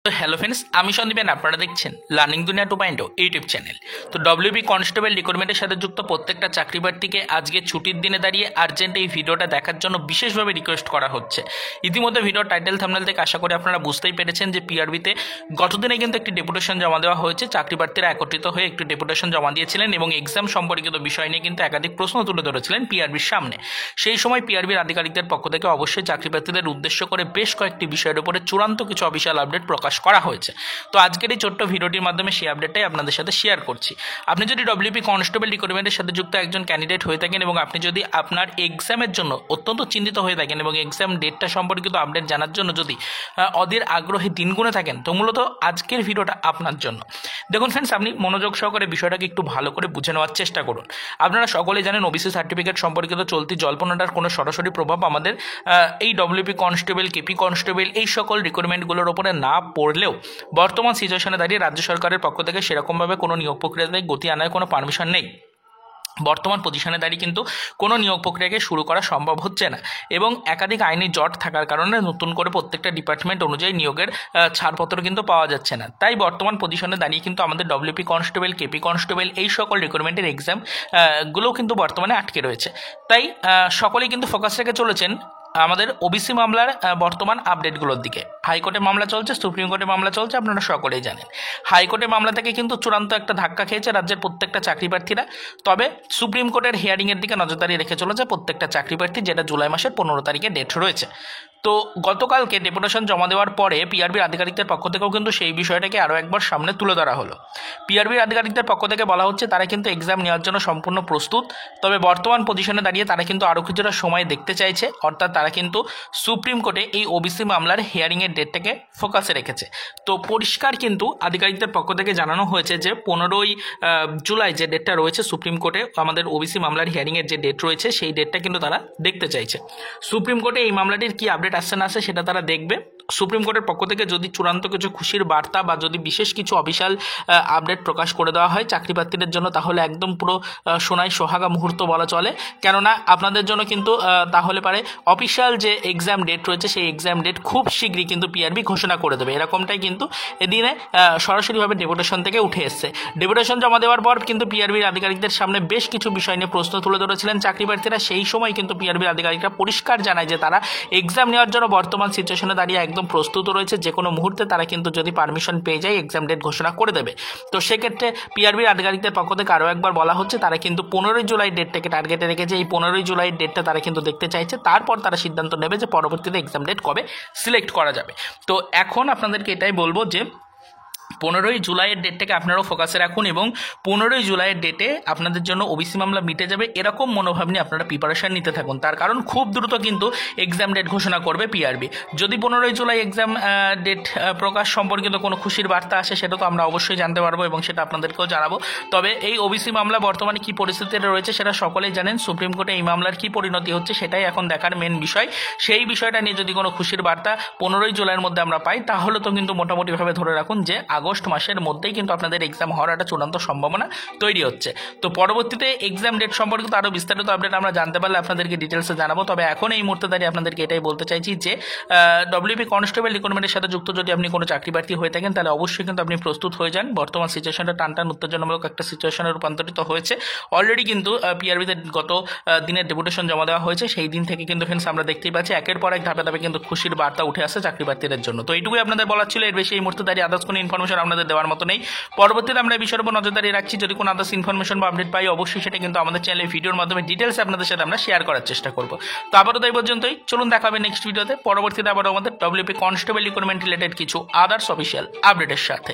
তো hello friends, আমি সন্দীপেন, আপনারা দেখছেন লার্নিং দুনিয়া 2.0 ইউটিউব চ্যানেল। তো ডব্লিউবি কনস্টেবল রিক্রুটমেন্টের সাথে যুক্ত প্রত্যেকটা চাকরি প্রার্থীকে আজকে ছুটির দিনে দাঁড়িয়ে আর্জেন্ট এই ভিডিওটা দেখার জন্য বিশেষভাবে রিকোয়েস্ট করা হচ্ছে। ইতিমধ্যে ভিডিও টাইটেল থাম্বনেল থেকে আশা করি আপনারা বুঝতেই পেরেছেন যে পিআরবিতে গতদিনে কিন্তু একটি ডেপুটেশন জমা দেওয়া হয়েছে। চাকরি প্রার্থীরা একত্রিত হয়ে একটি ডেপুটেশন জমা দিয়েছিলেন এবং এক্সাম সম্পর্কিত বিষয় নিয়ে কিন্তু একাধিক প্রশ্ন তুলে ধরেছিলেন পিআরবির সামনে। সেই সময় পিআরবির আধিকারিকদের পক্ষ থেকে অবশ্যই চাকরি প্রার্থীদের উদ্দেশ্য করে বেশ কয়েকটি বিষয়ের উপরে চূড়ান্ত কিছু অফিসিয়াল আপডেট প্রকাশ করা হয়েছে। তো আজকের এই ছোট্ট ভিডিওটির মাধ্যমে সেই আপডেটটাই আপনাদের সাথে শেয়ার করছি। আপনি যদি ডব্লিউপি কনস্টেবল রিক্রুটমেন্টের সাথে যুক্ত একজন ক্যান্ডিডেট হয়ে থাকেন এবং আপনি যদি আপনার এক্সামের জন্য অত্যন্ত চিন্তিত হয়ে থাকেন এবং এক্সাম ডেটটা সম্পর্কিত আপডেট জানার জন্য যদি অধীর আগ্রহে দিন গুনে থাকেন, তো মূলত আজকের ভিডিওটা আপনার জন্য। দেখুন ফ্রেন্ডস, আপনি মনোযোগ সহকারে বিষয়টাকে একটু ভালো করে বুঝে নেওয়ার চেষ্টা করুন। আপনারা সকলেই জানেন ওবিসি সার্টিফিকেট সম্পর্কিত চলতি জল্পনাটার কোনো সরাসরি প্রভাব আমাদের এই ডব্লিউপি কনস্টেবল, কেপি কনস্টেবল এই সকল রিক্রুটমেন্টগুলোর ওপরে না পড়লেও বর্তমান সিচুয়েশনে দাঁড়িয়ে রাজ্য সরকারের পক্ষ থেকে সেরকমভাবে কোনো নিয়োগ প্রক্রিয়াতে গতি আনার কোনো পারমিশন নেই। বর্তমান পজিশনে দাঁড়িয়ে কিন্তু কোনো নিয়োগ প্রক্রিয়াকে শুরু করা সম্ভব হচ্ছে না এবং একাধিক আইনি জট থাকার কারণে নতুন করে প্রত্যেকটা ডিপার্টমেন্ট অনুযায়ী নিয়োগের ছাড়পত্র কিন্তু পাওয়া যাচ্ছে না। তাই বর্তমান পজিশনে দাঁড়িয়ে কিন্তু আমাদের ডব্লিউপি কনস্টেবল, কেপি কনস্টেবল এই সকল রিক্রুটমেন্টের এক্সাম গুলোও কিন্তু বর্তমানে আটকে রয়েছে। তাই সকলেই কিন্তু ফোকাস রেখে চলেছেন আমাদের ওবিসি মামলার বর্তমান আপডেটগুলোর দিকে। হাইকোর্টে মামলা চলছে, সুপ্রিম কোর্টে মামলা চলছে, আপনারা সকলেই জানেন। হাইকোর্টে মামলা থেকে কিন্তু চূড়ান্ত একটা ধাক্কা খেয়েছে রাজ্যের প্রত্যেকটা চাকরি প্রার্থীরা। তবে সুপ্রিম কোর্টের হিয়ারিংয়ের দিকে নজরদারি রেখে চলেছে প্রত্যেকটা চাকরি প্রার্থী, যেটা জুলাই মাসের 15 তারিখে ডেট রয়েছে। তো গতকালকে ডেপুটেশন জমা দেওয়ার পরে পিআরবির আধিকারিকদের পক্ষ থেকেও কিন্তু সেই বিষয়টাকে আরও একবার সামনে তুলে ধরা হলো। পিআরবির আধিকারিকদের পক্ষ থেকে বলা হচ্ছে তারা কিন্তু এক্সাম নেওয়ার জন্য সম্পূর্ণ প্রস্তুত। তবে বর্তমান পজিশনে দাঁড়িয়ে তারা কিন্তু আরও কিছুটা সময় দেখতে চাইছে, অর্থাৎ তারা কিন্তু সুপ্রিম কোর্টে এই ওবিসি মামলার হিয়ারিংয়ের ডেটটাকে ফোকাসে রেখেছে। তো পরিষ্কার কিন্তু আধিকারিকদের পক্ষ থেকে জানানো হয়েছে যে 15ই জুলাই যে ডেটটা রয়েছে সুপ্রিম কোর্টে আমাদের ওবিসি মামলার হিয়ারিংয়ের যে ডেট রয়েছে সেই ডেটটা কিন্তু তারা দেখতে চাইছে। সুপ্রিম কোর্টে এই মামলাটির কি আপডেট আসছে না আসে সেটা তারা দেখবে। সুপ্রিম কোর্টের পক্ষ থেকে যদি চূড়ান্ত কিছু খুশির বার্তা বা যদি বিশেষ কিছু অফিসিয়াল আপডেট প্রকাশ করে দেওয়া হয় চাকরি প্রার্থীদের জন্য, তাহলে একদম পুরো সোনায় সোহাগা মুহূর্ত বলা চলে। কেননা আপনাদের জন্য কিন্তু তাহলে পারে অফিসিয়াল যে এক্সাম ডেট রয়েছে সেই এক্সাম ডেট খুব শীঘ্রই কিন্তু পিআরবি ঘোষণা করে দেবে। এরকমটাই কিন্তু এদিনে সরাসরিভাবে ডেপুটেশন থেকে উঠে এসছে। ডেপুটেশন জমা দেওয়ার পর কিন্তু পিআরবির আধিকারিকদের সামনে বেশ কিছু বিষয় নিয়ে প্রশ্ন তুলে ধরেছিলেন চাকরি প্রার্থীরা। সেই সময় কিন্তু পিআরবির আধিকারিকরা পরিষ্কার জানায় যে তারা এক্সাম নেওয়ার জন্য বর্তমান সিচুয়েশনে দাঁড়িয়ে একদম প্রস্তুত রয়েছে। যে কোনো মুহূর্তে তারা কিন্তু যদি পারমিশন পেয়ে যায় এক্সাম ডেট ঘোষণা করে দেবে। তো সেক্ষেত্রে পিআরবির আধিকারিকদের পক্ষ থেকে আরও একবার বলা হচ্ছে তারা কিন্তু 15ই জুলাই ডেটটাকে টার্গেটে রেখেছে। এই 15ই জুলাই ডেটটা তারা কিন্তু দেখতে চাইছে, তারপর তারা সিদ্ধান্ত নেবে যে পরবর্তীতে এক্সাম ডেট কবে সিলেক্ট করা যাবে। তো এখন আপনাদেরকে এটাই বলবো যে 15ই জুলাইয়ের ডেটটাকে আপনারাও ফোকাসে রাখুন এবং 15ই জুলাইয়ের ডেটে আপনাদের জন্য ওবিসি মামলা মিটে যাবে এরকম মনোভাব নিয়ে আপনারা প্রিপারেশন নিতে থাকুন। তার কারণ খুব দ্রুত কিন্তু এক্সাম ডেট ঘোষণা করবে পিআরবি। যদি 15ই জুলাই এক্সাম ডেট প্রকাশ সম্পর্কিত কোনো খুশির বার্তা আসে সেটা তো আমরা অবশ্যই জানতে পারবো এবং সেটা আপনাদেরকেও জানাবো। তবে এই ওবিসি মামলা বর্তমানে কী পরিস্থিতিতে রয়েছে সেটা সকলেই জানেন। সুপ্রিম কোর্টে এই মামলার কী পরিণতি হচ্ছে সেটাই এখন দেখার মেন বিষয়। সেই বিষয়টা নিয়ে যদি কোনো খুশির বার্তা 15ই জুলাইয়ের মধ্যে আমরা পাই তাহলে তো কিন্তু মোটামুটিভাবে ধরে রাখুন যে আগস্ট মাসের মধ্যেই কিন্তু আপনাদের এক্সাম হওয়ার একটা চূড়ান্ত সম্ভাবনা তৈরি হচ্ছে। তো পরবর্তীতে এক্সাম ডেট সম্পর্কিত আরও বিস্তারিত আপডেট আমরা জানতে পারলে আপনাদেরকে ডিটেলসে জানাবো। তবে এখন এই মুহূর্তে দাঁড়িয়ে আপনাদেরকে এটাই বলতে চাইছি যে ডব্লিউপি কনস্টেবল রিক্রুটমেন্টের সাথে যুক্ত যদি আপনি কোনো চাকরি প্রার্থী হয়ে থাকেন তাহলে অবশ্যই কিন্তু আপনি প্রস্তুত হয়ে যান। বর্তমান সিচুয়েশনটা টানটান উত্তেজনামূলক একটা সিচুয়েশনে রূপান্তরিত হয়েছে। অলরেডি কিন্তু পিআরবিতে গত দিনের ডেপুটেশন জমা দেওয়া হয়েছে, সেই দিন থেকে কিন্তু ফ্রেন্ডস আমরা দেখতেই পাচ্ছি একের পর এক ধাপে ধাপে কিন্তু খুশির বার্তা উঠে আসছে চাকরি প্রার্থীদের জন্য। তো এইটুকুই আপনাদের বলার ছিল। এর বেশি এই মুহূর্তে দাঁড়িয়ে আদার্স কোনো ইনফরমেশন আপনাদের দেওয়ার মতো নেই। পরবর্তীতে আমরা এই বিষয়ের উপর নজরদারি রাখছি। যদি কোনো আদার্স ইনফরমেশন বা আপডেট পাই অবশ্যই সেটা কিন্তু আমাদের চ্যানেলের ভিডিওর মাধ্যমে ডিটেলস আপনাদের সাথে আমরা শেয়ার করার চেষ্টা করব। তো আপাতত এই পর্যন্তই, চলুন দেখা হবে নেক্সট ভিডিওতে। পরবর্তীতে আবার আমাদের ডব্লিউপি কনস্টেবল রিক্রুটমেন্ট রিলেটেড কিছু আদার্স অফিসিয়াল আপডেটের সাথে।